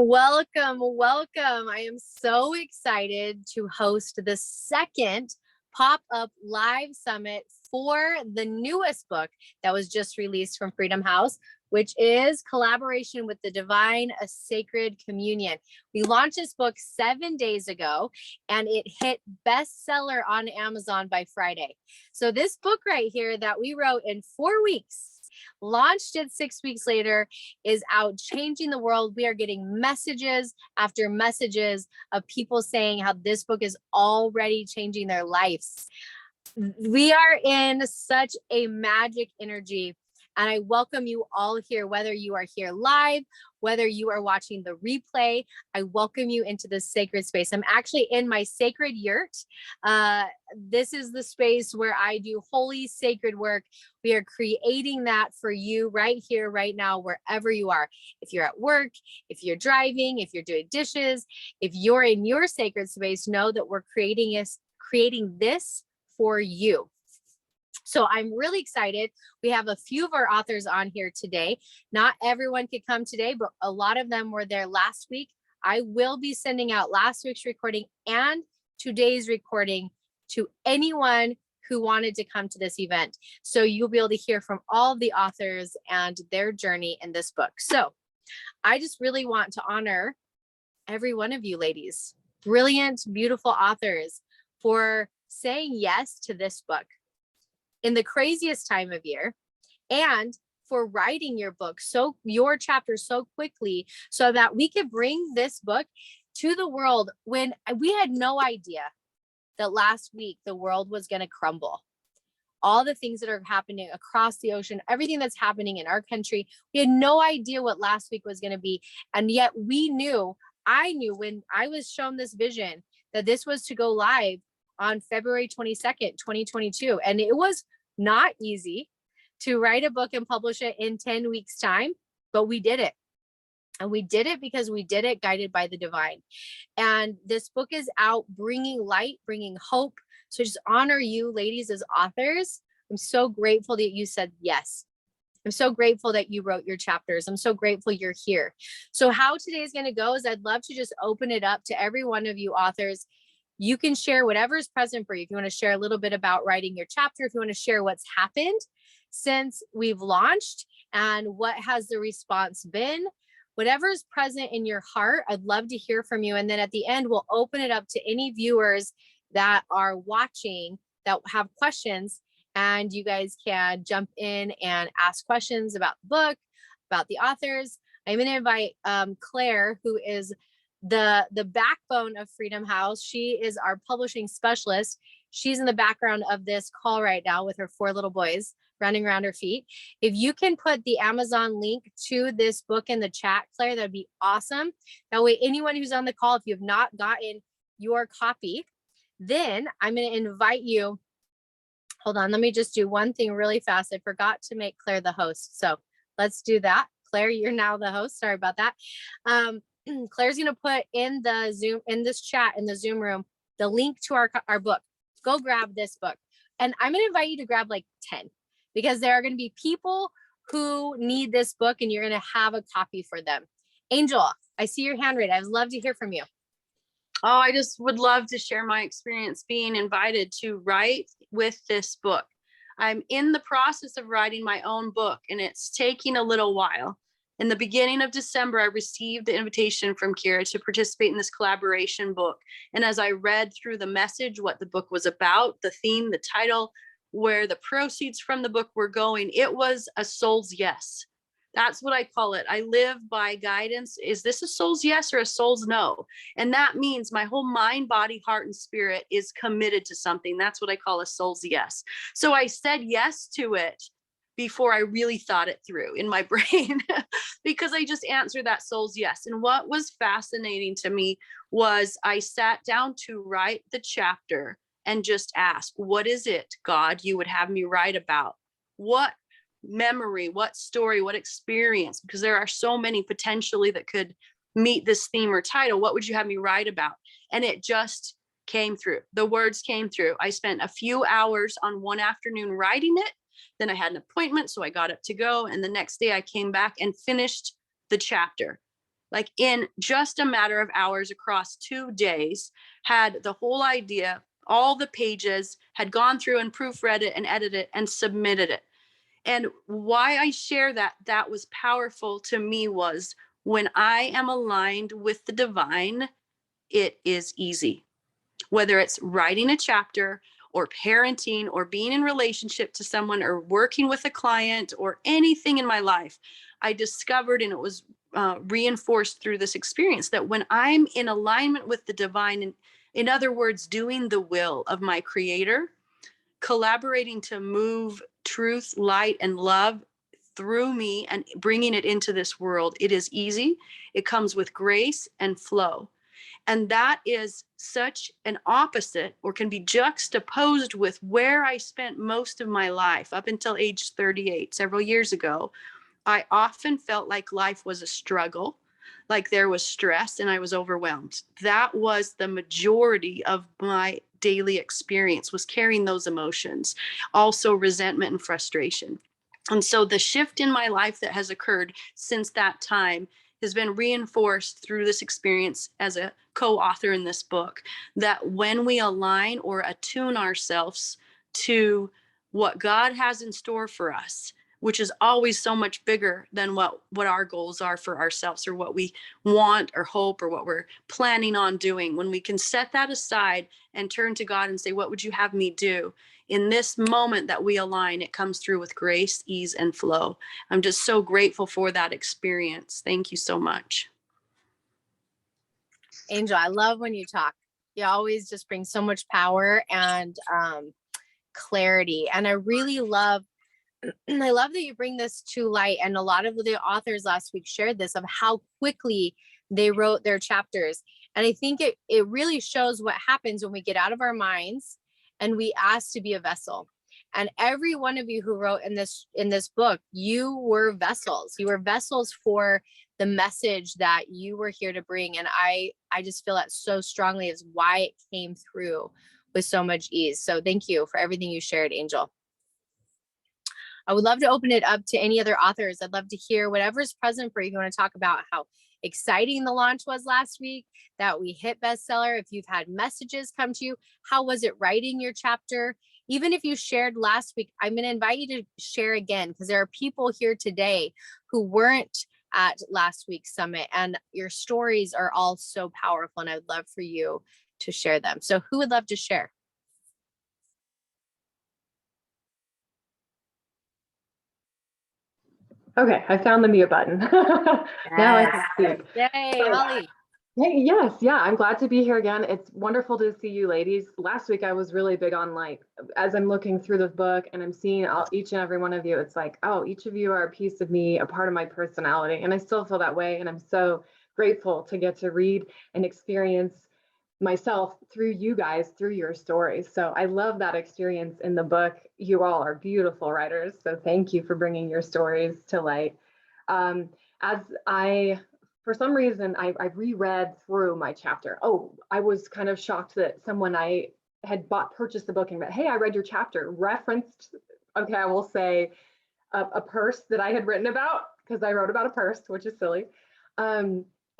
Welcome, welcome. I am so excited to host the second pop-up live summit for the newest book that was just released from Freedom House, which is Collaboration with the Divine, a Sacred Communion. We launched this book 7 days ago and it hit bestseller on Amazon by Friday. So this book right here that we wrote in 4 weeks, launched it 6 weeks later, is out changing the world. We are getting messages after messages of people saying how this book is already changing their lives. We are in such a magic energy, and I welcome you all here, whether you are here live, whether you are watching the replay. I welcome you into this sacred space. I'm actually in my sacred yurt. This is the space where I do holy, sacred work. We are creating that for you right here, right now, wherever you are. If you're at work, if you're driving, if you're doing dishes, if you're in your sacred space, know that we're creating this for you. So I'm really excited. We have a few of our authors on here today. Not everyone could come today, but a lot of them were there last week. I will be sending out last week's recording and today's recording to anyone who wanted to come to this event. So you'll be able to hear from all of the authors and their journey in this book. So I just really want to honor every one of you ladies, brilliant, beautiful authors, for saying yes to this book in the craziest time of year, and for writing your chapter so quickly so that we could bring this book to the world when we had no idea that last week the world was going to crumble. All the things that are happening across the ocean, everything that's happening in our country, we had no idea what last week was going to be. And yet I knew when I was shown this vision that this was to go live on February 22nd, 2022. And it was not easy to write a book and publish it in 10 weeks time, but we did it. And we did it because we did it guided by the divine. And this book is out bringing light, bringing hope. So just honor you ladies as authors. I'm so grateful that you said yes. I'm so grateful that you wrote your chapters. I'm so grateful you're here. So how today is going to go is I'd love to just open it up to every one of you authors. You can share whatever is present for you. If you want to share a little bit about writing your chapter, if you want to share what's happened since we've launched and what has the response been, whatever is present in your heart, I'd love to hear from you. And then at the end, we'll open it up to any viewers that are watching that have questions, and you guys can jump in and ask questions about the book, about the authors. I'm going to invite Claire, who is the backbone of Freedom House. She is our publishing specialist. She's in the background of this call right now with her 4 little boys running around her feet. If you can put the Amazon link to this book in the chat, Claire, that'd be awesome. That way, anyone who's on the call, if you have not gotten your copy, then I'm going to invite you. Hold on, let me just do one thing really fast. I forgot to make Claire the host. So let's do that. Claire, you're now the host. Sorry about that. Claire's going to put in the Zoom, in this chat, in the Zoom room, the link to our book. Go grab this book. And I'm going to invite you to grab like 10, because there are going to be people who need this book and you're going to have a copy for them. Angel, I see your hand raised. I'd love to hear from you. Oh, I just would love to share my experience being invited to write with this book. I'm in the process of writing my own book, and it's taking a little while. In the beginning of December, I received the invitation from Kira to participate in this collaboration book. And as I read through the message, what the book was about, the theme, the title, where the proceeds from the book were going, it was a soul's yes. That's what I call it. I live by guidance. Is this a soul's yes or a soul's no? And that means my whole mind, body, heart, and spirit is committed to something. That's what I call a soul's yes. So I said yes to it before I really thought it through in my brain, because I just answered that soul's yes. And what was fascinating to me was I sat down to write the chapter and just ask, what is it, God, you would have me write about? What memory, what story, what experience? Because there are so many potentially that could meet this theme or title. What would you have me write about? And it just came through. The words came through. I spent a few hours on one afternoon writing it. Then I had an appointment, so I got up to go. And the next day I came back and finished the chapter. Like in just a matter of hours across 2 days, had the whole idea, all the pages, had gone through and proofread it and edited it and submitted it. And why I share that was powerful to me was when I am aligned with the divine, it is easy. Whether it's writing a chapter or parenting or being in relationship to someone or working with a client or anything in my life, I discovered, and it was reinforced through this experience, that when I'm in alignment with the divine, and in other words, doing the will of my creator, collaborating to move truth, light, and love through me and bringing it into this world, it is easy. It comes with grace and flow. And that is such an opposite, or can be juxtaposed with where I spent most of my life up until age 38, several years ago. I often felt like life was a struggle, like there was stress and I was overwhelmed. That was the majority of my daily experience, was carrying those emotions, also resentment and frustration. And so the shift in my life that has occurred since that time has been reinforced through this experience as a co-author in this book, that when we align or attune ourselves to what God has in store for us, which is always so much bigger than what our goals are for ourselves, or what we want or hope or what we're planning on doing. When we can set that aside and turn to God and say, what would you have me do? In this moment that we align, it comes through with grace, ease, and flow. I'm just so grateful for that experience. Thank you so much. Angel, I love when you talk. You always just bring so much power and clarity. And I really love, I love that you bring this to light. And a lot of the authors last week shared this, of how quickly they wrote their chapters. And I think it really shows what happens when we get out of our minds and we ask to be a vessel. And every one of you who wrote in this book, you were vessels. You were vessels for the message that you were here to bring. And I just feel that so strongly is why it came through with so much ease. So thank you for everything you shared, Angel. I would love to open it up to any other authors. I'd love to hear whatever's present for you. You want to talk about how exciting the launch was last week, that we hit bestseller. If you've had messages come to you, how was it writing your chapter? Even if you shared last week, I'm going to invite you to share again, because there are people here today who weren't at last week's summit, and your stories are all so powerful, and I would love for you to share them. So who would love to share? Okay, I found the mute button. Now I can speak. Yay, Holly. Hey, yes, yeah, I'm glad to be here again. It's wonderful to see you ladies. Last week I was really big on, like, as I'm looking through the book and I'm seeing each and every one of you, it's like, oh, each of you are a piece of me, a part of my personality. And I still feel that way. And I'm so grateful to get to read and experience myself through you guys, through your stories. So I love that experience in the book. You all are beautiful writers. So thank you for bringing your stories to light. For some reason, I reread through my chapter. Oh, I was kind of shocked that someone I had purchased the book and read, hey, I read your chapter, referenced, okay, I will say a purse that I had written about, because I wrote about a purse, which is silly.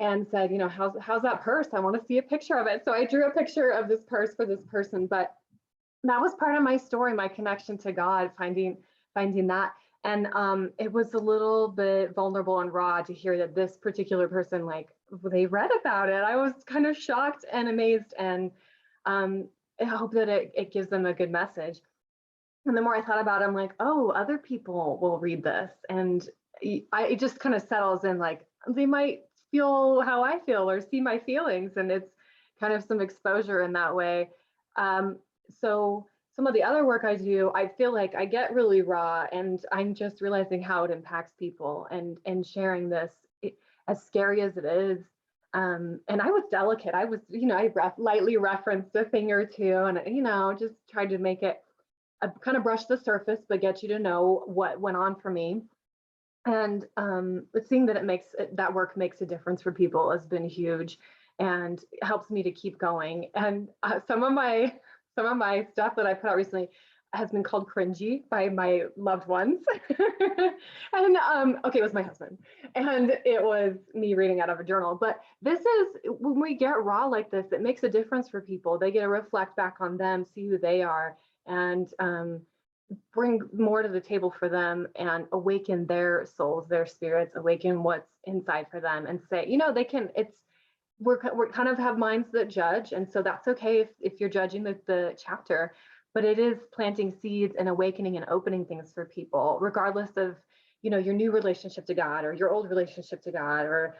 And said, you know, how's that purse? I want to see a picture of it. So I drew a picture of this purse for this person, but that was part of my story, my connection to God, finding that. And it was a little bit vulnerable and raw to hear that this particular person, like, they read about it. I was kind of shocked and amazed, and I hope that it gives them a good message. And the more I thought about it, I'm like, oh, other people will read this. And it just kind of settles in, like, they might feel how I feel or see my feelings, and it's kind of some exposure in that way. So some of the other work I do, I feel like I get really raw, and I'm just realizing how it impacts people, and sharing this, as scary as it is. And I was delicate. I was, I lightly referenced a thing or two, and just tried to make it kind of brush the surface, but get you to know what went on for me. And seeing that that work makes a difference for people has been huge, and helps me to keep going. And some of my stuff that I put out recently, has been called cringy by my loved ones. And okay, it was my husband. And it was me reading out of a journal. But this is, when we get raw like this, it makes a difference for people. They get to reflect back on them, see who they are, and bring more to the table for them and awaken their souls, their spirits, awaken what's inside for them, and say, they can, we're kind of have minds that judge. And so that's okay if you're judging the chapter, but it is planting seeds and awakening and opening things for people, regardless of, your new relationship to God, or your old relationship to God, or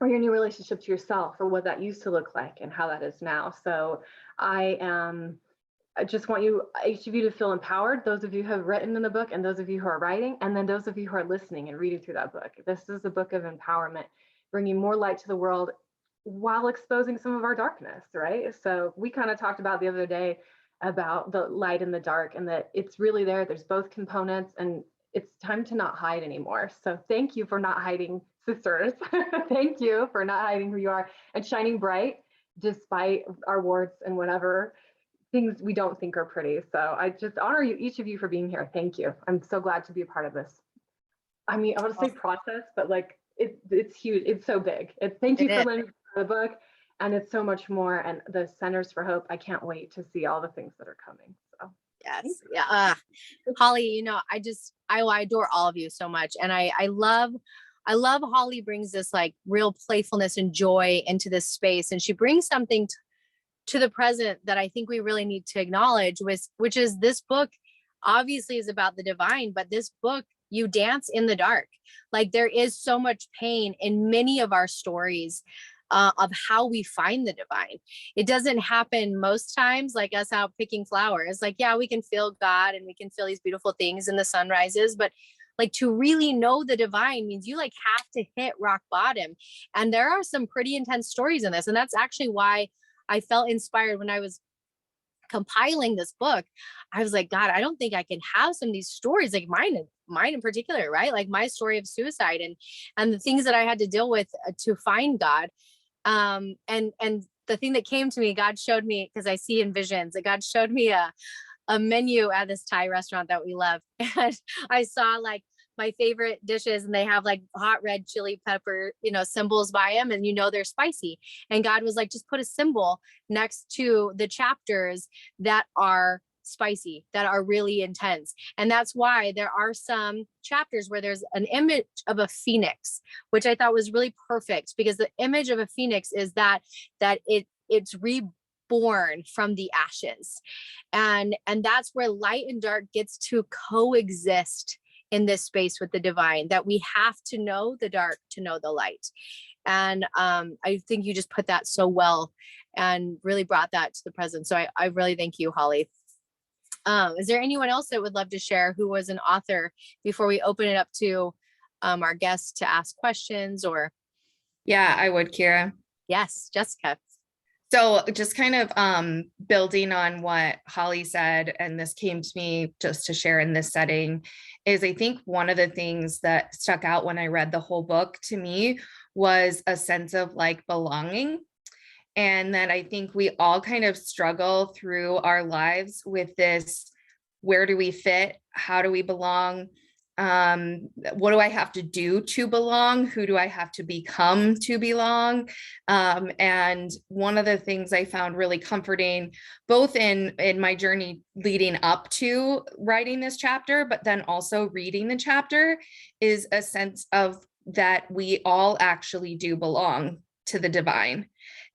or your new relationship to yourself, or what that used to look like and how that is now. So I just want each of you to feel empowered, those of you who have written in the book, and those of you who are writing, and then those of you who are listening and reading through that book. This is a book of empowerment, bringing more light to the world while exposing some of our darkness, right? So we kind of talked about the other day about the light and the dark, and that it's really there. There's both components, and it's time to not hide anymore. So thank you for not hiding, sisters. Thank you for not hiding who you are and shining bright despite our warts and whatever things we don't think are pretty. So I just honor you, each of you, for being here. Thank you. I'm so glad to be a part of this. I mean, I want to say process, but like it's huge. It's so big. Thank you for letting me read the book. And it's so much more. And the Centers for Hope, I can't wait to see all the things that are coming. So yes. Yeah. Holly, I adore all of you so much. And I love Holly brings this like real playfulness and joy into this space. And she brings something to the present that I think we really need to acknowledge, which is this book obviously is about the divine, but this book, you dance in the dark. Like there is so much pain in many of our stories of how we find the divine. It doesn't happen most times like us out picking flowers. Like, yeah, we can feel God and we can feel these beautiful things in the sunrises, but like to really know the divine means you like have to hit rock bottom. And there are some pretty intense stories in this. And that's actually why I felt inspired when I was compiling this book. I was like, God, I don't think I can have some of these stories, like mine in particular, right? Like my story of suicide and the things that I had to deal with to find God. And the thing that came to me, God showed me, because I see in visions, that God showed me a menu at this Thai restaurant that we love. And I saw like my favorite dishes, and they have like hot red chili pepper, symbols by them, and they're spicy. And God was like, just put a symbol next to the chapters that are spicy, that are really intense. And that's why there are some chapters where there's an image of a phoenix, which I thought was really perfect, because the image of a phoenix is that it's reborn from the ashes. And that's where light and dark gets to coexist in this space with the divine, that we have to know the dark to know the light. And I think you just put that so well and really brought that to the present. So I really thank you, Holly. Is there anyone else that would love to share who was an author before we open it up to our guests to ask questions? Or Yeah, I would, Kira. Yes, Jessica. So just kind of building on what Holly said, and this came to me just to share in this setting, is I think one of the things that stuck out when I read the whole book to me was a sense of like belonging. And that I think we all kind of struggle through our lives with this: where do we fit? How do we belong? What do I have to do to belong? Who do I have to become to belong? And one of the things I found really comforting, both in my journey leading up to writing this chapter, but then also reading the chapter, is a sense of that we all actually do belong to the divine.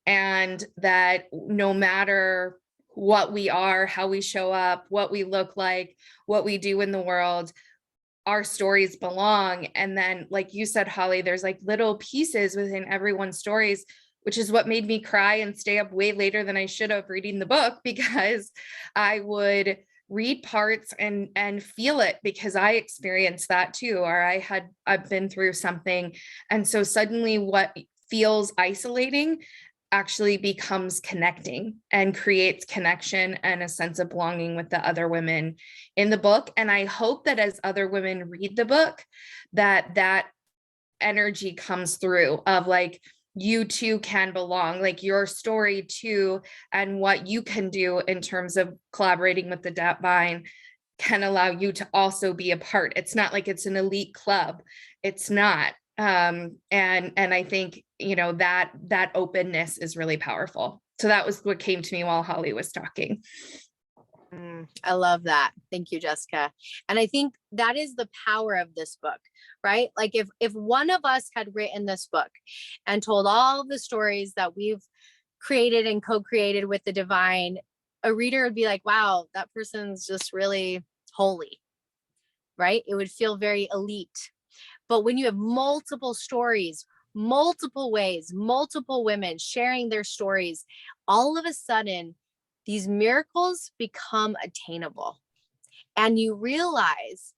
And that no matter what we are, how we show up, what we look like, what we do in the world, our stories belong. And then, like you said, Holly, there's like little pieces within everyone's stories, which is what made me cry and stay up way later than I should have reading the book, because I would read parts and feel it, because I experienced that too, or I've been through something. And so suddenly what feels isolating actually becomes connecting and creates connection and a sense of belonging with the other women in the book. And I hope that as other women read the book, that energy comes through of like, you too can belong, like your story too, and what you can do in terms of collaborating with the divine can allow you to also be a part. It's not like it's an elite club. It's not. And I think, you know, that openness is really powerful. So that was what came to me while Holly was talking. I love that. Thank you, Jessica. And I think that is the power of this book, right? Like if one of us had written this book and told all the stories that we've created and co-created with the divine, a reader would be like, wow, that person's just really holy, right? It would feel very elite. But when you have multiple stories, multiple ways, multiple women sharing their stories, all of a sudden, these miracles become attainable. And you realize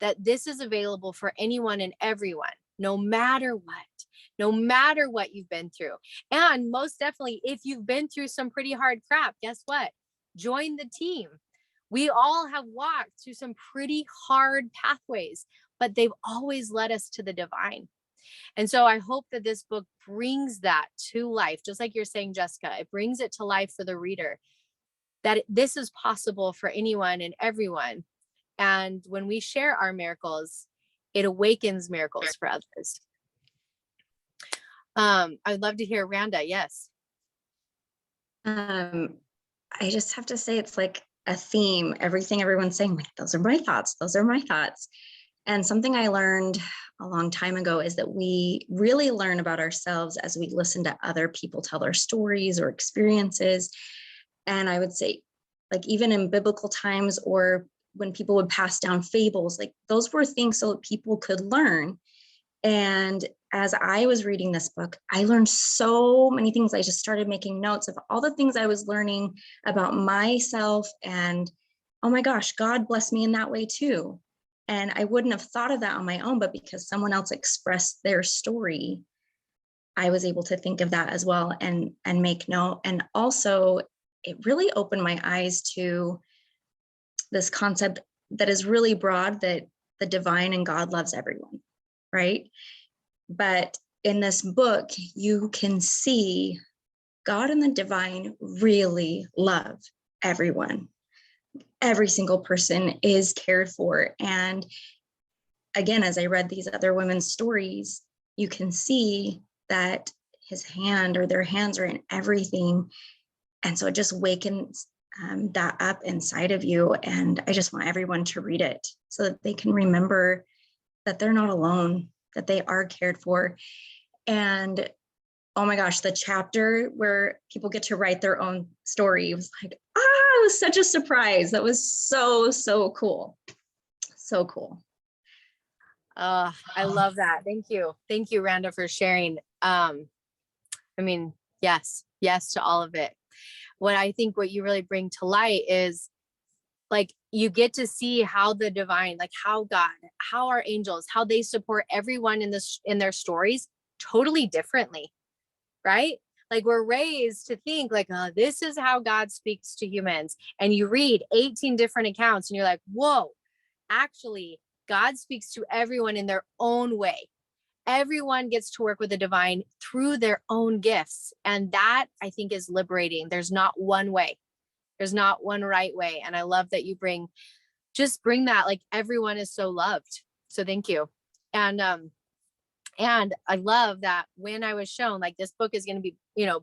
that this is available for anyone and everyone, no matter what you've been through. And most definitely, if you've been through some pretty hard crap, guess what? Join the team. We all have walked through some pretty hard pathways, but they've always led us to the divine. And so I hope that this book brings that to life, just like you're saying, Jessica, it brings it to life for the reader, that this is possible for anyone and everyone. And when we share our miracles, it awakens miracles for others. I'd love to hear Randa. Yes. I just have to say, it's like a theme. Everything everyone's saying, like, those are my thoughts. Those are my thoughts. And something I learned a long time ago is that we really learn about ourselves as we listen to other people tell their stories or experiences. And I would say, like, even in biblical times, or when people would pass down fables, like, those were things so that people could learn. And as I was reading this book, I learned so many things. I just started making notes of all the things I was learning about myself. And oh my gosh, God blessed me in that way too. And I wouldn't have thought of that on my own, but because someone else expressed their story, I was able to think of that as well and make note. And also, it really opened my eyes to this concept that is really broad, that the divine and God loves everyone, right? But in this book, you can see God and the divine really love everyone. Every single person is cared for. And again, as I read these other women's stories, you can see that his hand or their hands are in everything. And so it just wakens that up inside of you. And I just want everyone to read it so that they can remember that they're not alone, that they are cared for. And oh my gosh, the chapter where people get to write their own story was like, it was such a surprise. That was so cool. So cool. I love that. Thank you. Thank you, Randa, for sharing. I mean, yes to all of it. What I think what you really bring to light is, like, you get to see how the divine, like how God, how our angels, how they support everyone in their stories totally differently, right? Like, we're raised to think like, this is how God speaks to humans. And you read 18 different accounts and you're like, whoa, actually, God speaks to everyone in their own way. Everyone gets to work with the divine through their own gifts. And that, I think, is liberating. There's not one way. There's not one right way. And I love that you bring that, like, everyone is so loved. So thank you. And I love that when I was shown, like, this book is going to be,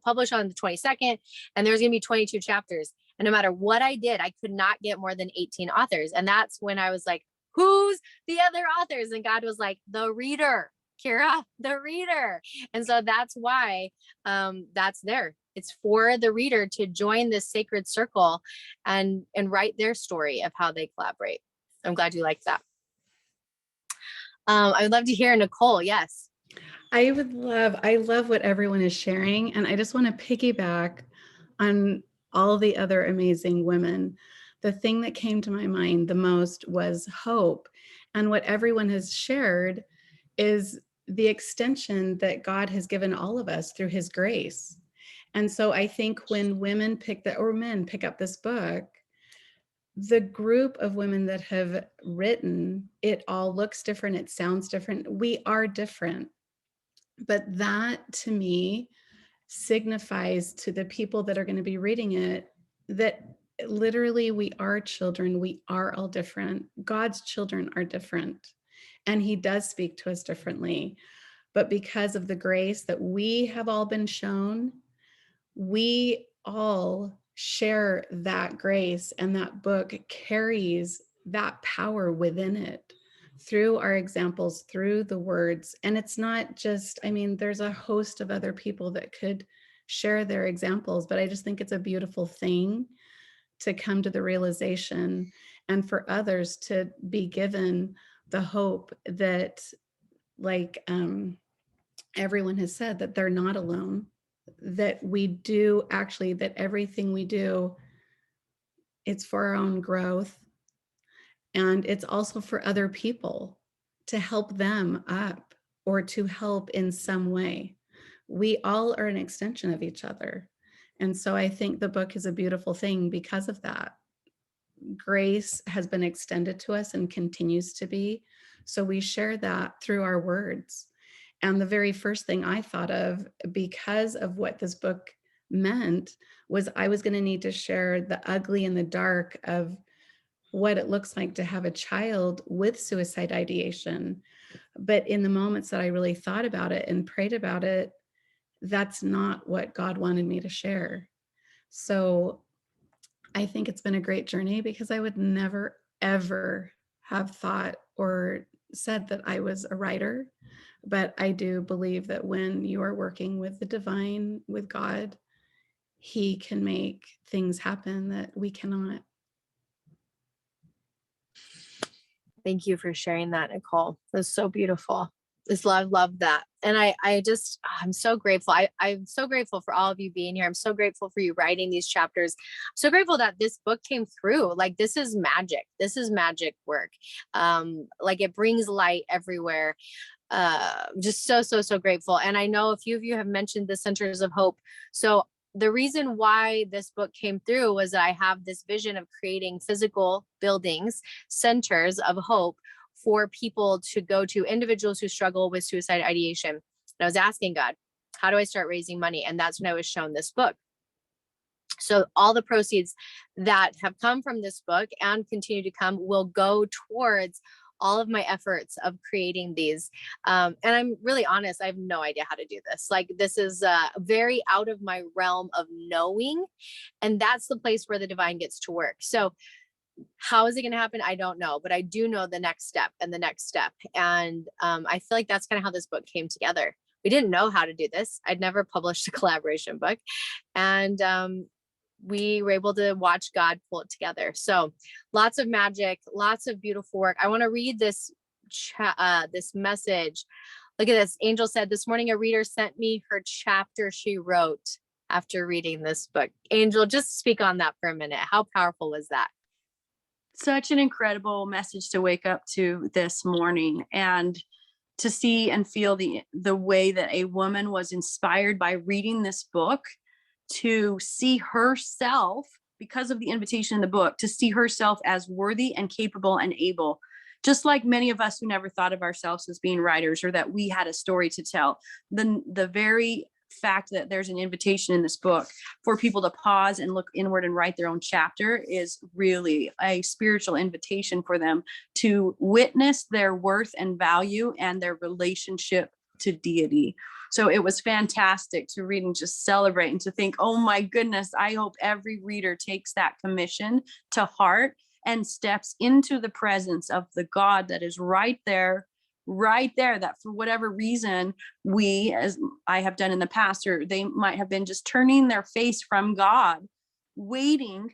published on the 22nd, and there's going to be 22 chapters. And no matter what I did, I could not get more than 18 authors. And that's when I was like, who's the other authors? And God was like, the reader, Kira, the reader. And so that's why that's there. It's for the reader to join this sacred circle and write their story of how they collaborate. I'm glad you liked that. I would love to hear Nicole. Yes. I love what everyone is sharing. And I just want to piggyback on all the other amazing women. The thing that came to my mind the most was hope. And what everyone has shared is the extension that God has given all of us through his grace. And so I think when men pick up this book, the group of women that have written, it all looks different. It sounds different. We are different. But that to me signifies to the people that are going to be reading it that literally we are children. We are all different. God's children are different. And he does speak to us differently. But because of the grace that we have all been shown, we all share that grace, and that book carries that power within it through our examples, through the words. And it's not just, I mean, there's a host of other people that could share their examples, but I just think it's a beautiful thing to come to the realization and for others to be given the hope that, like everyone has said, that they're not alone, that we do actually, that everything we do, it's for our own growth. And it's also for other people to help them up or to help in some way. We all are an extension of each other. And so I think the book is a beautiful thing because of that. Grace has been extended to us and continues to be. So we share that through our words. And the very first thing I thought of, because of what this book meant, was I was going to need to share the ugly and the dark of what it looks like to have a child with suicide ideation. But in the moments that I really thought about it and prayed about it, that's not what God wanted me to share. So I think it's been a great journey, because I would never, ever have thought or said that I was a writer. But I do believe that when you are working with the divine, with God, he can make things happen that we cannot. Thank you for sharing that, Nicole. That's so beautiful. Love that. And I'm so grateful. I'm so grateful for all of you being here. I'm so grateful for you writing these chapters. I'm so grateful that this book came through. Like, this is magic. This is magic work. Like, it brings light everywhere. Just so grateful. And I know a few of you have mentioned the Centers of Hope. So the reason why this book came through was that I have this vision of creating physical buildings, centers of hope, for people to go to, individuals who struggle with suicide ideation. And I was asking God, how do I start raising money? And that's when I was shown this book. So all the proceeds that have come from this book and continue to come will go towards all of my efforts of creating these. And I'm really honest, I have no idea how to do this. Like, this is very out of my realm of knowing. And that's the place where the divine gets to work. So how is it going to happen? I don't know, but I do know the next step and the next step. And I feel like that's kind of how this book came together. We didn't know how to do this. I'd never published a collaboration book. And we were able to watch God pull it together. So lots of magic, lots of beautiful work. I want to read this message. Look at this. Angel said, this morning a reader sent me her chapter she wrote after reading this book. Angel, just speak on that for a minute. How powerful was that? Such an incredible message to wake up to this morning, and to see and feel the way that a woman was inspired by reading this book, to see herself, because of the invitation in the book, to see herself as worthy and capable and able, just like many of us who never thought of ourselves as being writers or that we had a story to tell. The very fact that there's an invitation in this book for people to pause and look inward and write their own chapter is really a spiritual invitation for them to witness their worth and value and their relationship to deity. So it was fantastic to read and just celebrate and to think, oh my goodness, I hope every reader takes that commission to heart and steps into the presence of the God that is right there, that for whatever reason, we, as I have done in the past, or they might have been just turning their face from God, waiting,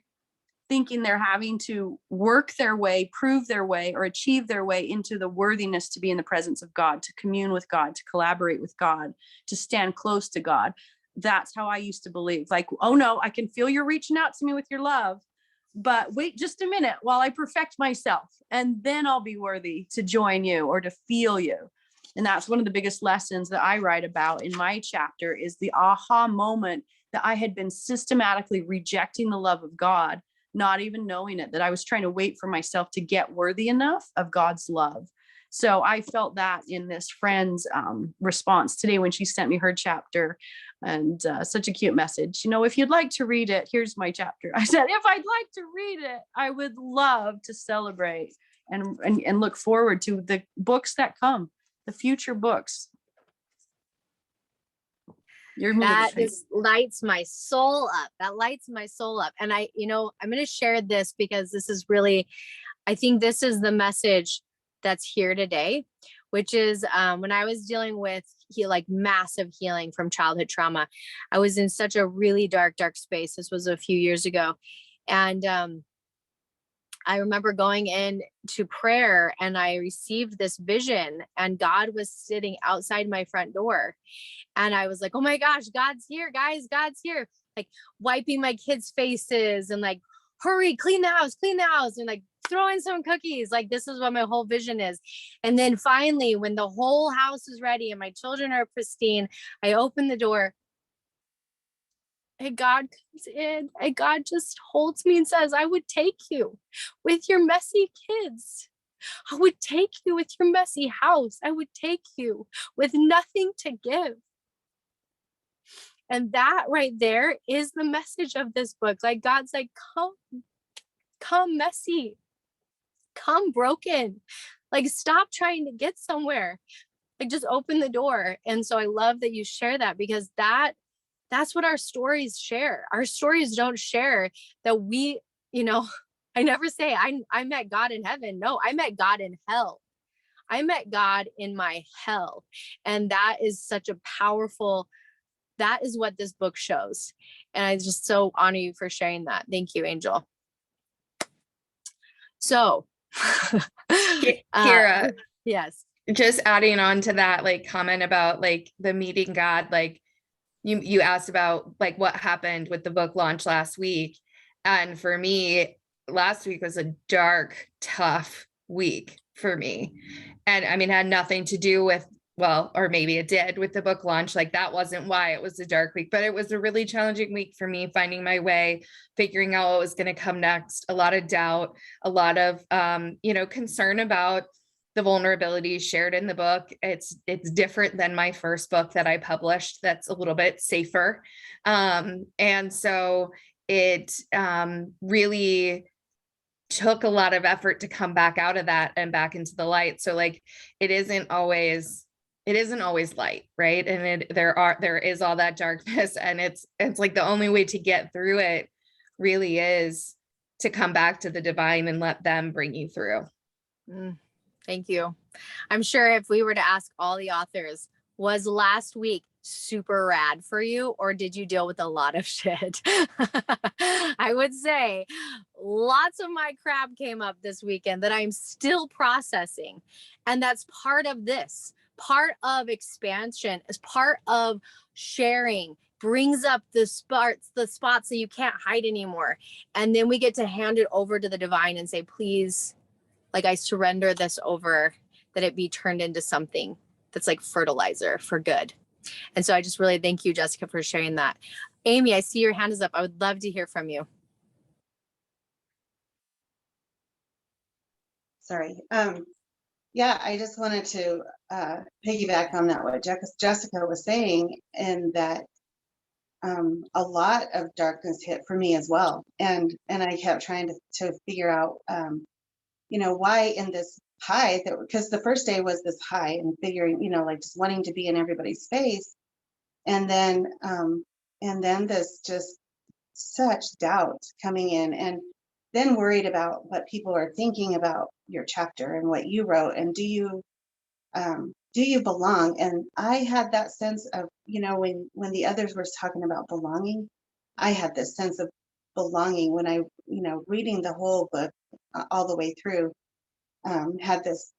thinking they're having to work their way, prove their way, or achieve their way into the worthiness to be in the presence of God, to commune with God, to collaborate with God, to stand close to God. That's how I used to believe. Like, oh no, I can feel you're reaching out to me with your love, but wait just a minute while I perfect myself, and then I'll be worthy to join you or to feel you. And that's one of the biggest lessons that I write about in my chapter, is the aha moment that I had been systematically rejecting the love of God, not even knowing it, that I was trying to wait for myself to get worthy enough of God's love. So I felt that in this friend's response today when she sent me her chapter, and such a cute message. You know, if you'd like to read it, here's my chapter. I said, if I'd like to read it, I would love to celebrate and look forward to the books that come, the future books. That just lights my soul up. That lights my soul up. And I'm going to share this because this is really, I think this is the message that's here today, which is when I was dealing with massive healing from childhood trauma, I was in such a really dark space. This was a few years ago. And I remember going in to prayer and I received this vision, and God was sitting outside my front door. And I was like, oh my gosh, God's here, guys, God's here. Like wiping my kids' faces and like, hurry, clean the house, and like throw in some cookies. Like, this is what my whole vision is. And then finally, when the whole house is ready and my children are pristine, I open the door and God comes in and God just holds me and says, I would take you with your messy kids. I would take you with your messy house. I would take you with nothing to give. And that right there is the message of this book. Like, God's like, come messy, come broken, like stop trying to get somewhere, like just open the door. And so I love that you share that, because that's what our stories share. Our stories don't share that we, I never say I met God in heaven. No, I met God in hell. I met God in my hell. And that is such a powerful, that is what this book shows. And I just so honor you for sharing that. Thank you, Angel. So, Kira, yes. Just adding on to that, like, comment about like the meeting God, like you asked about like what happened with the book launch last week. And for me, last week was a dark, tough week for me. And I mean, it had nothing to do with, well, or maybe it did with the book launch. Like, that wasn't why it was a dark week, but it was a really challenging week for me, finding my way, figuring out what was going to come next. A lot of doubt, a lot of, concern about the vulnerabilities shared in the book. It's different than my first book that I published. That's a little bit safer. And so it really took a lot of effort to come back out of that and back into the light. So like, it isn't always light, right? And there is all that darkness, and it's like the only way to get through it really is to come back to the divine and let them bring you through. Thank you. I'm sure if we were to ask all the authors, was last week super rad for you, or did you deal with a lot of shit? I would say lots of my crap came up this weekend that I'm still processing. And that's part of this. Part of expansion is part of sharing, brings up the spots that you can't hide anymore. And then we get to hand it over to the divine and say, please, like, I surrender this over, that it be turned into something that's like fertilizer for good. And so I just really thank you, Jessica, for sharing that. Amy, I see your hand is up. I would love to hear from you. Sorry. Yeah, I just wanted to piggyback on that, what Jessica was saying, and that a lot of darkness hit for me as well. And I kept trying to figure out, why in this high, because the first day was this high and figuring, like just wanting to be in everybody's face. And then this just such doubt coming in, and then worried about what people are thinking about your chapter and what you wrote, and do you belong? And I had that sense of, when the others were talking about belonging, I had this sense of belonging when I, reading the whole book all the way through, had this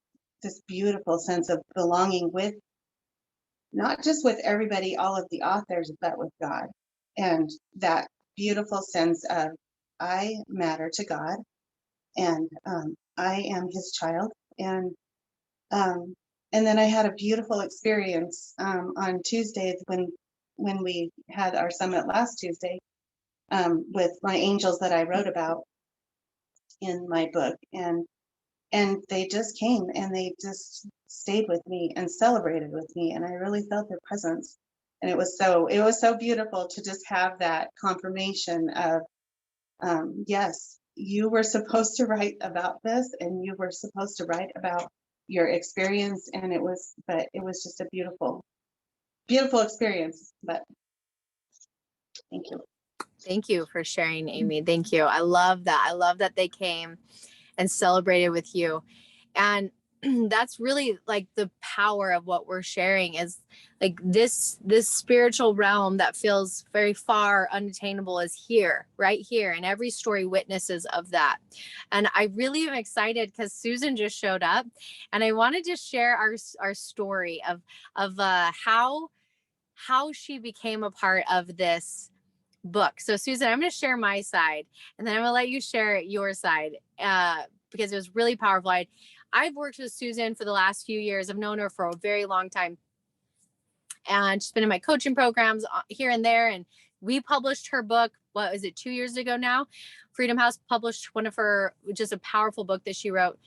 beautiful sense of belonging with, not just with everybody, all of the authors, but with God. And that beautiful sense of, I matter to God, and I am his child. And then I had a beautiful experience on Tuesday when we had our summit last Tuesday, with my angels that I wrote about in my book. And And they just came and they just stayed with me and celebrated with me. And I really felt their presence. And it was so beautiful to just have that confirmation of, yes, you were supposed to write about this and you were supposed to write about your experience. And it was just a beautiful, beautiful experience. But thank you. Thank you for sharing, Amy. Thank you. I love that. I love that they came and celebrated with you. And that's really like the power of what we're sharing, is like this spiritual realm that feels very far, unattainable, is here, right here. And every story witnesses of that. And I really am excited because Susan just showed up, and I wanted to share our story of how she became a part of this book. So Susan, I'm going to share my side, and then I'm going to let you share your side, because it was really powerful. I've worked with Susan for the last few years. I've known her for a very long time, and she's been in my coaching programs here and there. And we published her book. What is it, 2 years ago now? Freedom House published one of her, just a powerful book that she wrote.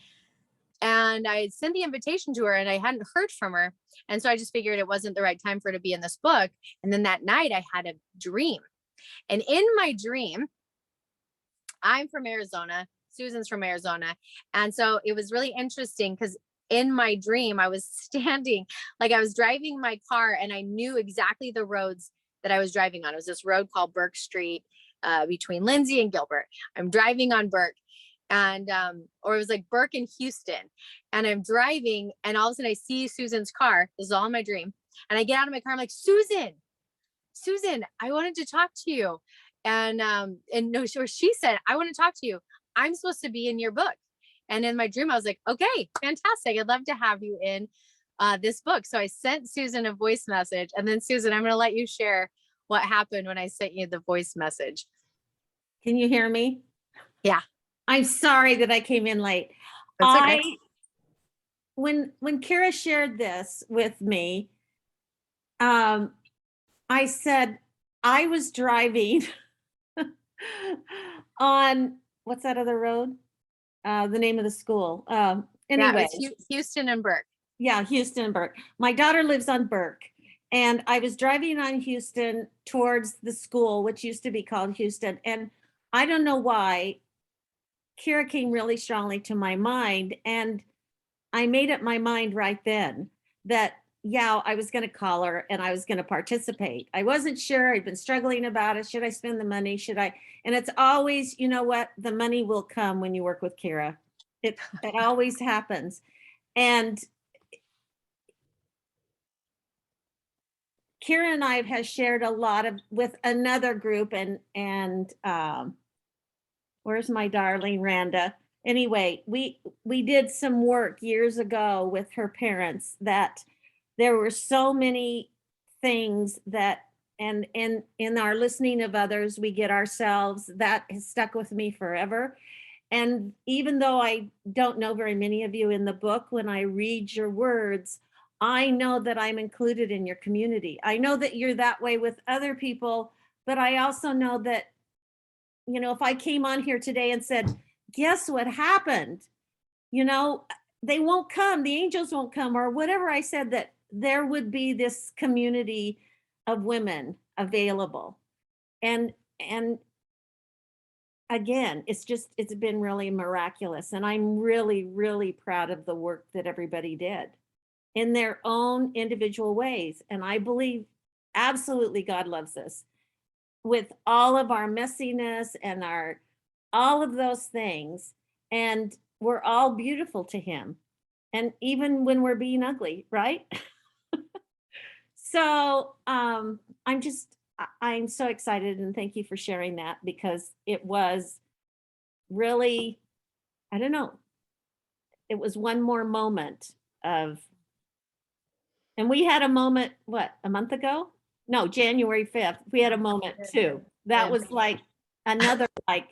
And I had sent the invitation to her and I hadn't heard from her. And so I just figured it wasn't the right time for her to be in this book. And then that night I had a dream. And in my dream, I'm from Arizona. Susan's from Arizona. And so it was really interesting because in my dream, I was standing, like I was driving my car, and I knew exactly the roads that I was driving on. It was this road called Burke Street, between Lindsay and Gilbert. I'm driving on Burke, and or it was like Burke and Houston. And I'm driving, and all of a sudden I see Susan's car. This is all in my dream. And I get out of my car. I'm like, Susan, I wanted to talk to you. And no, she said, I want to talk to you. I'm supposed to be in your book. And in my dream, I was like, okay, fantastic. I'd love to have you in this book. So I sent Susan a voice message. And then Susan, I'm going to let you share what happened when I sent you the voice message. Can you hear me? Yeah. I'm sorry that I came in late. That's okay. When Kira shared this with me, I said I was driving on, what's that other road? The name of the school. Anyway, it's Houston and Burke. Yeah, Houston and Burke. My daughter lives on Burke, and I was driving on Houston towards the school, which used to be called Houston. And I don't know why, Kira came really strongly to my mind, and I made up my mind right then that, yeah, I was going to call her and I was going to participate. I wasn't sure. I'd been struggling about it. Should I spend the money? Should I? And it's always, you know what? The money will come when you work with Kira. It always happens. And Kira and I have shared a lot with another group, and where's my darling Randa? Anyway, we did some work years ago with her parents that there were so many things that, and in our listening of others, we get ourselves, that has stuck with me forever. And even though I don't know very many of you in the book, when I read your words, I know that I'm included in your community. I know that you're that way with other people, but I also know that, you know, if I came on here today and said, guess what happened? You know, they won't come, the angels won't come, or whatever I said, that there would be this community of women available. And again, it's been really miraculous. And I'm really, really proud of the work that everybody did in their own individual ways. And I believe absolutely God loves us with all of our messiness and all of those things. And we're all beautiful to him. And even when we're being ugly, right? So I'm so excited, and thank you for sharing that, because it was really, I don't know, it was one more moment of, and we had a moment, what, a month ago? No, January 5th, we had a moment too. That was like another, like,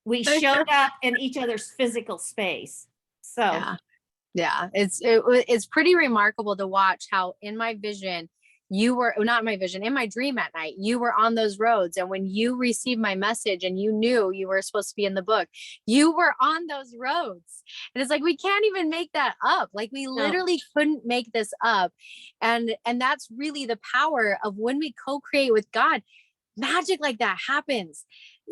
we showed up in each other's physical space. So yeah, it's pretty remarkable to watch how in my vision you were not in my vision, in my dream at night, you were on those roads. And when you received my message and you knew you were supposed to be in the book, you were on those roads. And it's like, we can't even make that up. Like we literally couldn't make this up. And that's really the power of when we co-create with God, magic like that happens.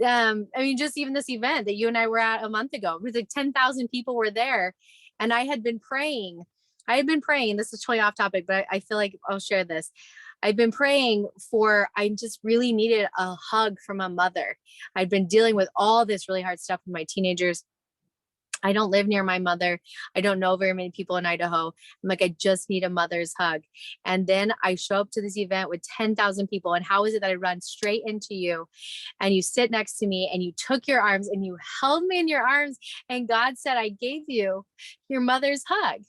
I mean, just even this event that you and I were at a month ago, it was like 10,000 people were there. And I had been praying. This is totally off topic, but I feel like I'll share this. I've been praying I just really needed a hug from a mother. I'd been dealing with all this really hard stuff with my teenagers. I don't live near my mother. I don't know very many people in Idaho. I'm like, I just need a mother's hug. And then I show up to this event with 10,000 people. And how is it that I run straight into you and you sit next to me and you took your arms and you held me in your arms and God said, I gave you your mother's hug.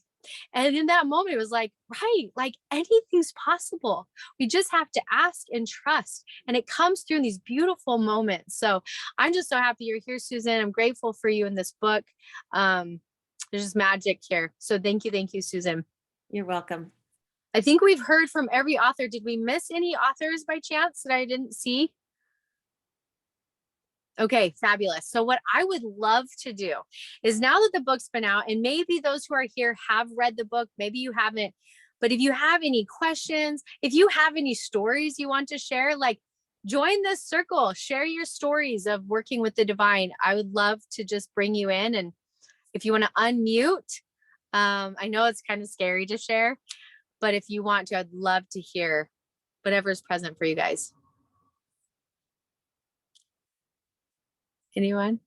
And in that moment, it was like, right, like anything's possible. We just have to ask and trust. And it comes through in these beautiful moments. So I'm just so happy you're here, Susan. I'm grateful for you in this book. There's just magic here. So thank you, Susan. You're welcome. I think we've heard from every author. Did we miss any authors by chance that I didn't see? Okay, fabulous. So what I would love to do is, now that the book's been out, and maybe those who are here have read the book, maybe you haven't, but if you have any questions, if you have any stories you want to share, like join this circle, share your stories of working with the divine. I would love to just bring you in. And if you want to unmute, I know it's kind of scary to share, but if you want to, I'd love to hear whatever's present for you guys. Anyone?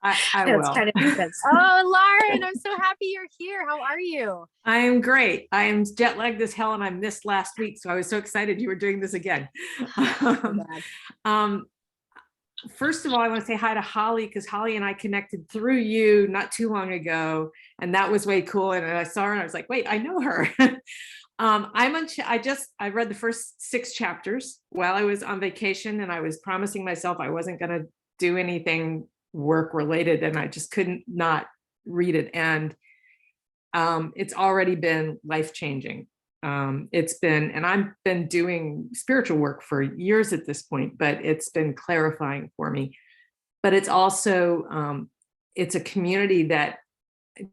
I That's will. kind of intense. Oh, Lauren, I'm so happy you're here. How are you? I am great. I am jet lagged as hell and I missed last week. So I was so excited you were doing this again. First of all, I want to say hi to Holly, because Holly and I connected through you not too long ago. And that was way cool. And I saw her and I was like, wait, I know her. I read the first 6 chapters while I was on vacation, and I was promising myself I wasn't going to do anything work related, and I just couldn't not read it. And it's already been life-changing. And I've been doing spiritual work for years at this point, but it's been clarifying for me. But it's also, it's a community that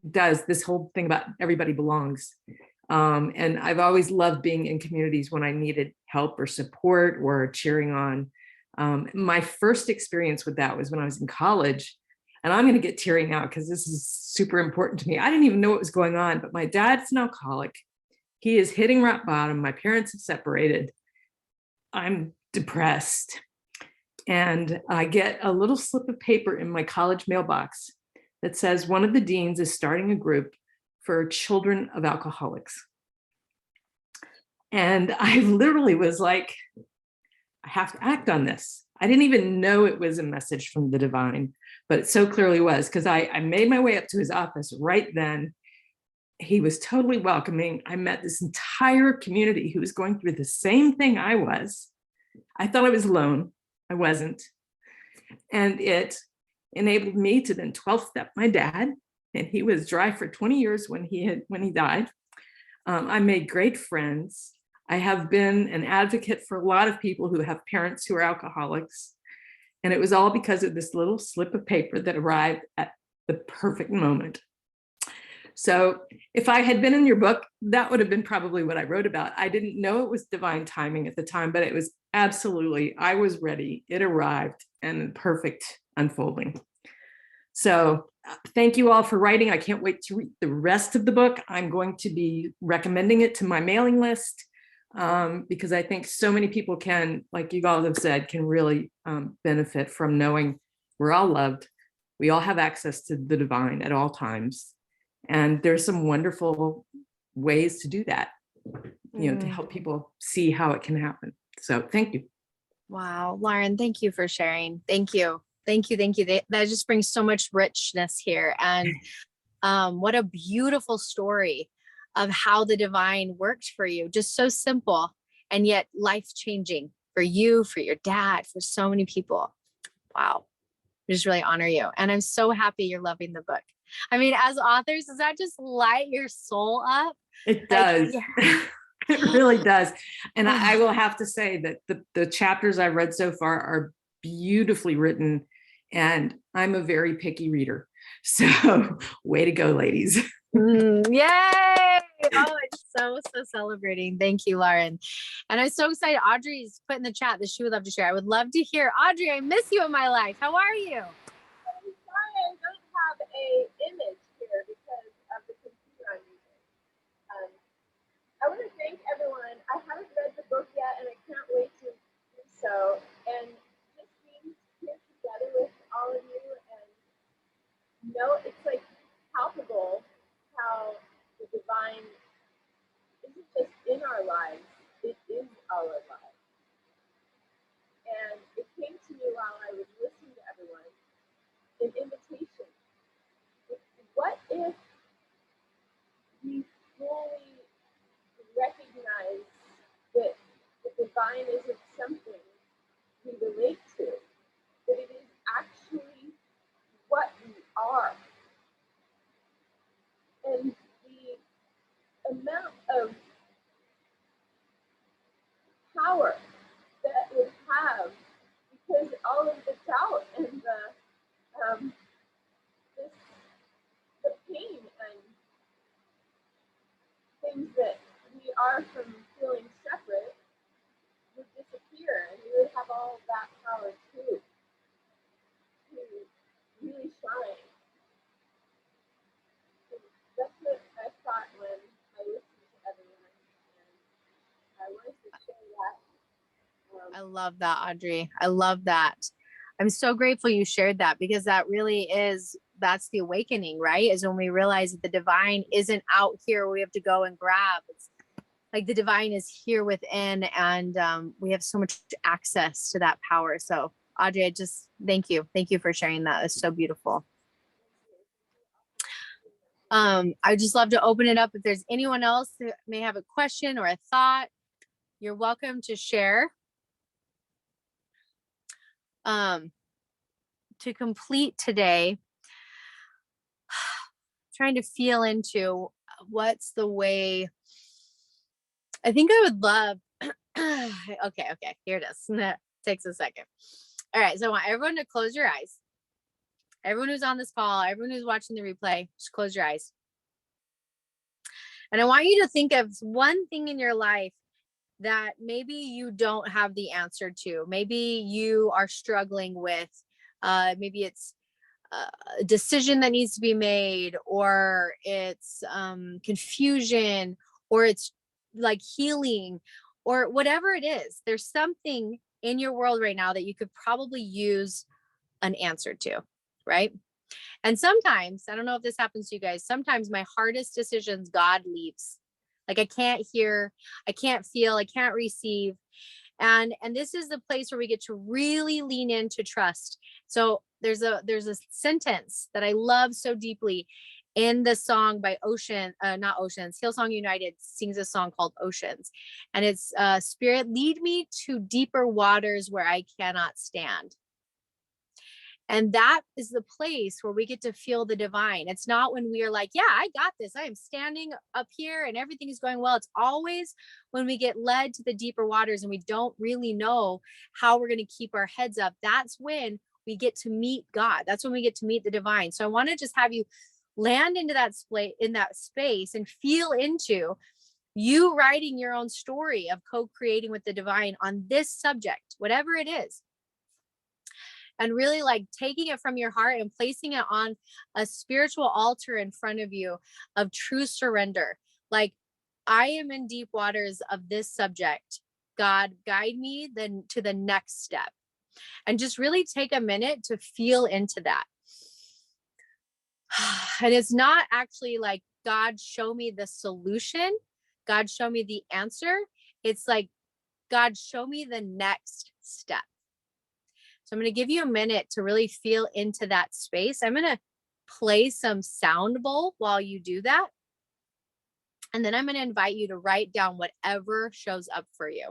does this whole thing about everybody belongs. And I've always loved being in communities when I needed help or support or cheering on. My first experience with that was when I was in college, and I'm going to get teary now because this is super important to me. I didn't even know what was going on, but my dad's an alcoholic. He is hitting rock bottom. My parents have separated. I'm depressed. And I get a little slip of paper in my college mailbox that says one of the deans is starting a group for children of alcoholics. And I literally was like, I have to act on this. I didn't even know it was a message from the divine, but it so clearly was, because I made my way up to his office right then. He was totally welcoming. I met this entire community who was going through the same thing I was. I thought I was alone. I wasn't. And it enabled me to then 12-step my dad, and he was dry for 20 years when he died. I made great friends. I have been an advocate for a lot of people who have parents who are alcoholics. And it was all because of this little slip of paper that arrived at the perfect moment. So if I had been in your book, that would have been probably what I wrote about. I didn't know it was divine timing at the time, but it was absolutely, I was ready. It arrived, and perfect unfolding. So thank you all for writing. I can't wait to read the rest of the book. I'm going to be recommending it to my mailing list, because I think so many people can, like you all have said, can really benefit from knowing we're all loved. We all have access to the divine at all times. And there's some wonderful ways to do that, to help people see how it can happen. So thank you. Wow, Lauren, thank you for sharing. Thank you. Thank you. That just brings so much richness here. And what a beautiful story of how the divine worked for you. Just so simple and yet life-changing for you, for your dad, for so many people. Wow. I just really honor you. And I'm so happy you're loving the book. I mean, as authors, does that just light your soul up? It does. Like, It really does. And I will have to say that the chapters I've read so far are beautifully written, and I'm a very picky reader. So way to go, ladies. Yay! Oh, it's so celebrating. Thank you, Lauren. And I'm so excited. Audrey's put in the chat that she would love to share. I would love to hear. Audrey, I miss you in my life. How are you? I'm sorry I don't have a image here because of the computer I'm using. I want to thank everyone. I haven't read the book yet, and I can't wait to do so. And just being here together with all of you, and it's like palpable how the divine isn't just in our lives; it is our lives. And it came to me while I was listening to everyone, an invitation. What if we fully recognize that the divine isn't something we relate to, that it is actually what we are? And the amount of power that would have, because all of the doubt and the pain and things that we are from feeling separate would disappear, and we would have all of that power too to really shine. And that's what I thought when I listened to everyone, and I wanted to share that. I love that, Audrey. I love that. I'm so grateful you shared that, because that really is, that's the awakening, right? Is when we realize that the divine isn't out here we have to go and grab. It's like the divine is here within, and we have so much access to that power. So Audrey, I just thank you. Thank you for sharing that. It's so beautiful. I would just love to open it up. If there's anyone else that may have a question or a thought, you're welcome to share. To complete today, trying to feel into what's the way. I think I would love, okay, here it is. That takes a second. All right, so I want everyone to close your eyes. Everyone who's on this call, everyone who's watching the replay, just close your eyes. And I want you to think of one thing in your life that maybe you don't have the answer to. Maybe you are struggling with, maybe it's a decision that needs to be made, or it's confusion, or it's like healing, or whatever it is. There's something in your world right now that you could probably use an answer to, right? And sometimes, I don't know if this happens to you guys, sometimes my hardest decisions, God leaves. Like I can't hear, I can't feel, I can't receive. And this is the place where we get to really lean into trust. So there's a sentence that I love so deeply in the song by not Oceans, Hillsong United sings a song called Oceans. And it's Spirit, lead me to deeper waters where I cannot stand. And that is the place where we get to feel the divine. It's not when we are like, yeah, I got this. I am standing up here and everything is going well. It's always when we get led to the deeper waters and we don't really know how we're going to keep our heads up. That's when we get to meet God. That's when we get to meet the divine. So I want to just have you land into that space and feel into you writing your own story of co-creating with the divine on this subject, whatever it is. And really like taking it from your heart and placing it on a spiritual altar in front of you of true surrender. Like, I am in deep waters of this subject. God, guide me then to the next step. And just really take a minute to feel into that. And it's not actually like, God, show me the solution. God, show me the answer. It's like, God, show me the next step. So I'm going to give you a minute to really feel into that space. I'm going to play some sound bowl while you do that. And then I'm going to invite you to write down whatever shows up for you.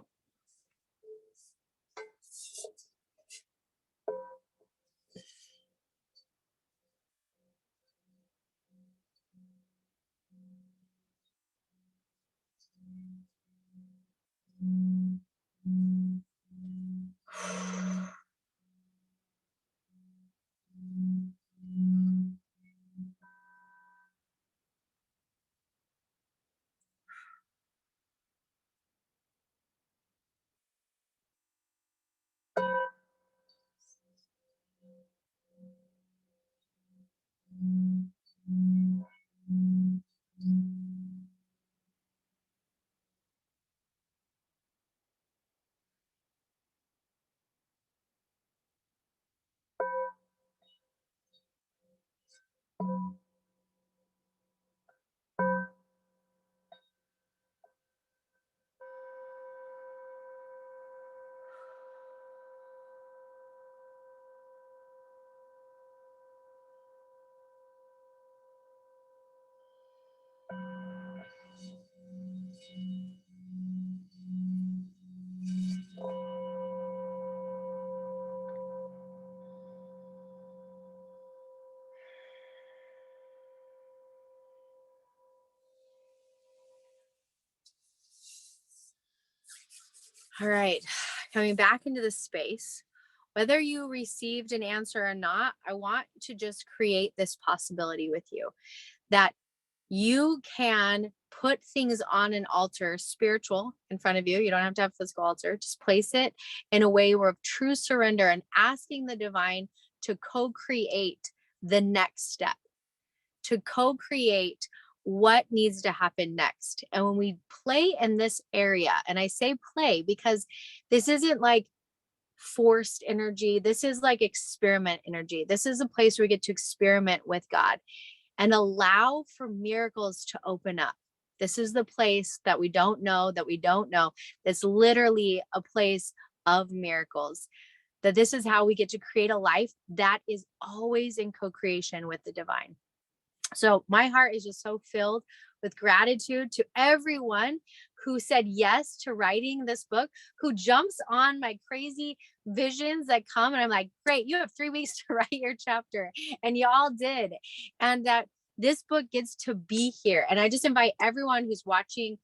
All right, coming back into the space, whether you received an answer or not, I want to just create this possibility with you that you can put things on an altar, spiritual, in front of you. You don't have to have a physical altar. Just place it in a way where of true surrender and asking the divine to co-create the next step, to co-create what needs to happen next. And when we play in this area, and I say play because this isn't like forced energy. This is like experiment energy. This is a place where we get to experiment with God and allow for miracles to open up. This is the place that we don't know, that we don't know. It's literally a place of miracles. That this is how we get to create a life that is always in co-creation with the divine. So my heart is just so filled with gratitude to everyone who said yes to writing this book, who jumps on my crazy visions that come. And I'm like, great, you have 3 weeks to write your chapter. And you all did. And that this book gets to be here. And I just invite everyone who's watching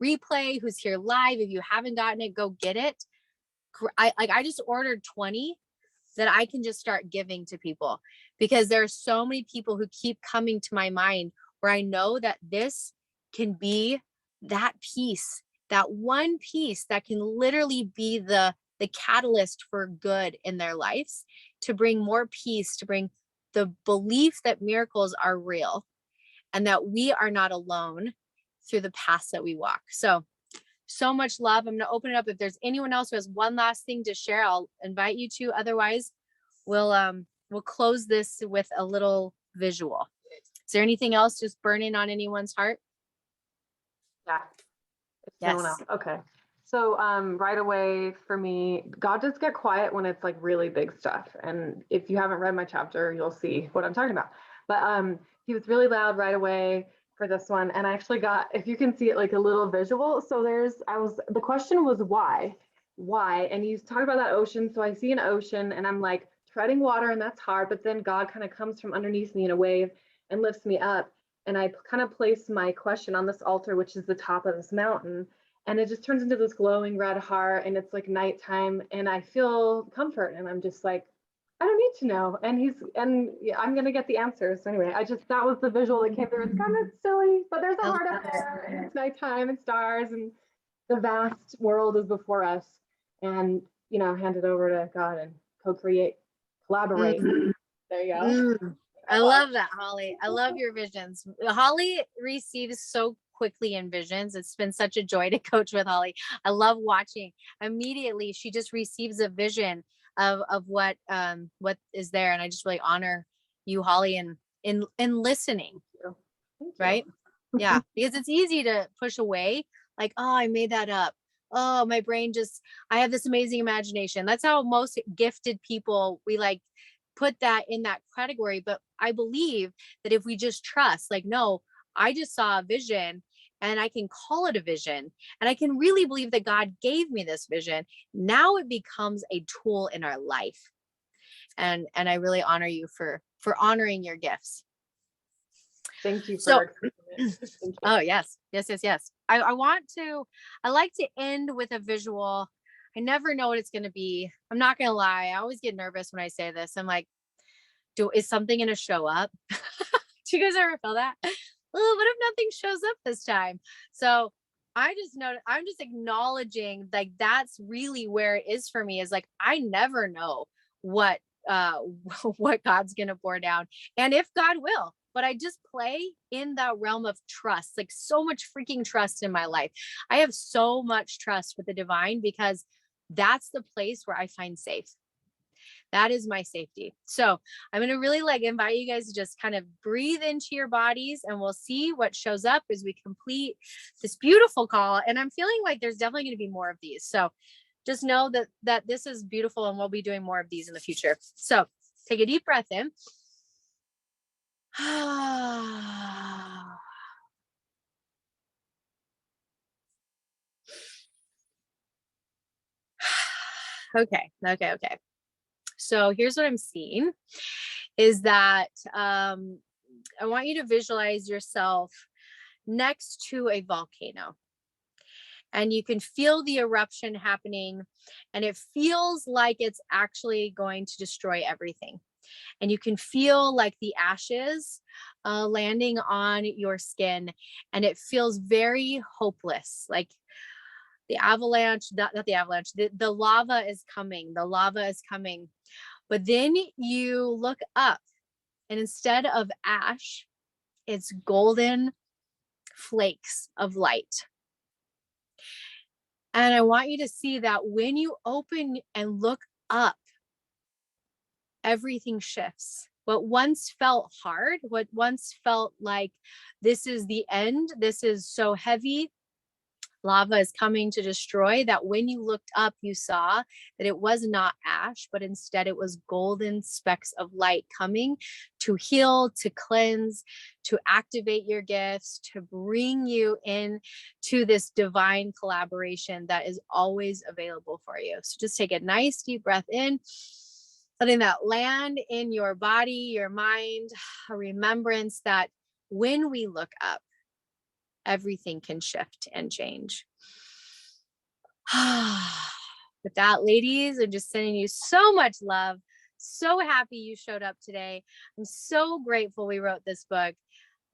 replay, who's here live, if you haven't gotten it, go get it. I just ordered 20 that I can just start giving to people, because there are so many people who keep coming to my mind where I know that this can be that piece, that one piece that can literally be the catalyst for good in their lives, to bring more peace, to bring the belief that miracles are real and that we are not alone through the paths that we walk. So much love. I'm going to open it up. If there's anyone else who has one last thing to share, I'll invite you to. Otherwise, we'll close this with a little visual. Is there anything else just burning on anyone's heart? Yeah. Yes. Okay. So right away for me, God does get quiet when it's like really big stuff. And if you haven't read my chapter, you'll see what I'm talking about. But he was really loud right away for this one. And I actually got, if you can see it, like a little visual. So the question was why? And he's talking about that ocean. So I see an ocean and I'm like treading water, and that's hard. But then God kind of comes from underneath me in a wave and lifts me up. And I kind of place my question on this altar, which is the top of this mountain. And it just turns into this glowing red heart, and it's like nighttime, and I feel comfort, and I'm just like, I don't need to know. And yeah, I'm gonna get the answers. So anyway, that was the visual that came through. It's kind of silly, but there's a heart up there, and it's nighttime and stars, and the vast world is before us. And hand it over to God and co-create, collaborate. There you go. I love that, Holly. I love your visions. Holly receives so quickly in visions. It's been such a joy to coach with Holly. I love watching. Immediately, she just receives a vision of what is there, and I just really honor you, Holly, in listening. Thank you. Right? Yeah, because it's easy to push away, like, oh, I made that up. Oh, my brain I have this amazing imagination. That's how most gifted people, we like put that in that category. But I believe that if we just trust, like, no, I just saw a vision and I can call it a vision, and I can really believe that God gave me this vision. Now it becomes a tool in our life. And I really honor you for honoring your gifts. Thank you So- for explaining it. Thank you. Oh, yes. Yes. I like to end with a visual. I never know what it's going to be. I'm not going to lie. I always get nervous when I say this. I'm like, is something going to show up? Do you guys ever feel that? Oh, what if nothing shows up this time? So I'm just acknowledging, like, that's really where it is for me, is like, I never know what what God's gonna pour down, and if God will. But I just play in that realm of trust, like so much freaking trust in my life. I have so much trust with the divine, because that's the place where I find safe. That is my safety. So I'm going to really like invite you guys to just kind of breathe into your bodies, and we'll see what shows up as we complete this beautiful call. And I'm feeling like there's definitely going to be more of these. So just know that this is beautiful, and we'll be doing more of these in the future. So take a deep breath in. Okay. So here's what I'm seeing is that I want you to visualize yourself next to a volcano, and you can feel the eruption happening, and it feels like it's actually going to destroy everything. And you can feel like the ashes landing on your skin, and it feels very hopeless, like the avalanche, not the avalanche, the lava is coming. But then you look up, and instead of ash, it's golden flakes of light. And I want you to see that when you open and look up, everything shifts. What once felt hard, what once felt like this is the end, this is so heavy, lava is coming to destroy, that when you looked up, you saw that it was not ash, but instead it was golden specks of light coming to heal, to cleanse, to activate your gifts, to bring you in to this divine collaboration that is always available for you. So just take a nice deep breath in, letting that land in your body, your mind, a remembrance that when we look up, everything can shift and change. With that, ladies, I'm just sending you so much love. So happy you showed up today. I'm so grateful we wrote this book.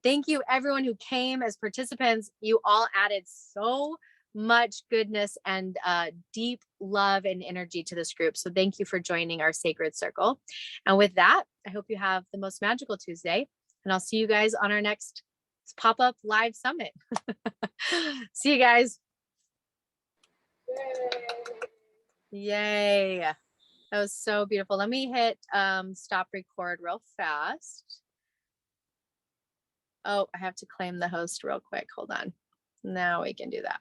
Thank you, everyone who came as participants. You all added so much goodness and deep love and energy to this group. So thank you for joining our sacred circle. And with that, I hope you have the most magical Tuesday. And I'll see you guys on our next pop-up live summit. See you guys. Yay. That was so beautiful. Let me hit stop record real fast. Oh, I have to claim the host real quick. Hold on. Now we can do that.